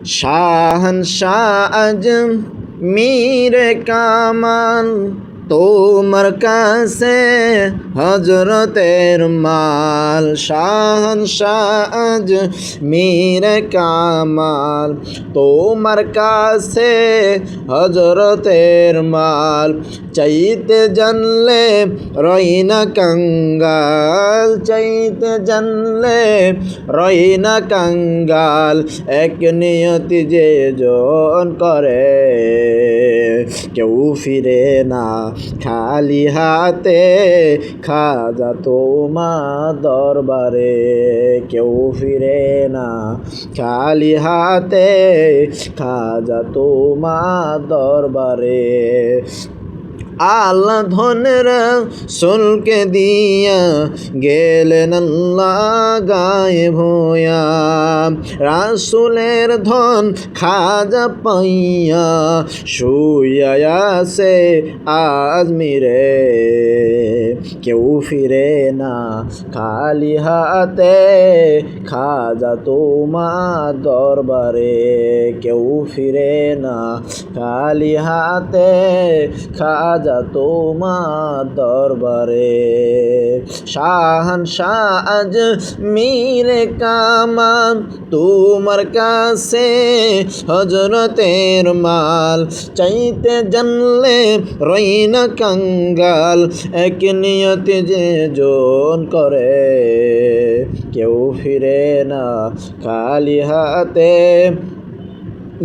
শাহনশাহ মীরে কামাল তোমার কাছে হজরতের মাল। শাহনশাহ মীরে কামাল তোমার কাছে হজরতের মাল। চাইতে জানলে রইনা কঙ্গাল, চাইতে জানলে রইনা কঙ্গাল। এক নিয়তি যে জন করে কেউ ফিরে না খালি হাতে। খাজা তোমার দরবারে কেউ ফিরে না খালি হাতে। খাজা তোমার দরবারে আল্লাহ ধনের রাসূলকে দিয়া গেলেন আল্লাহ গায়েব হইয়া। রাসূলের ধন খাজা পাইয়া শুইয়া আছে আজমিরে। কেউ ফিরে না খালি হাতে খাজা তোমার দরবারে কেউ ফিরে না খালি হাতে। খাজা তোমার দরবারে শাহনশাহ মীরে কামাল তোমার কাছে হজরতের মাল। চাইতে জানলে রইনা কঙ্গাল, এক নিয়তি যে জন করে কেউ ফিরে না খালি হাতে।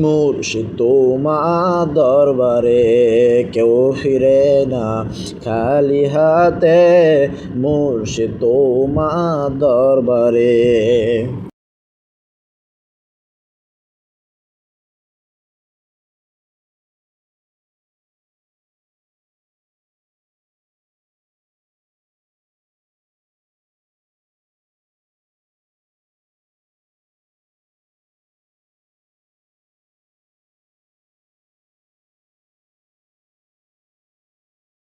মুর্শিদ তোমার দরবারে কেউ ফিরে না খালি হাতে। মুর্শিদ তোমার দরবারে।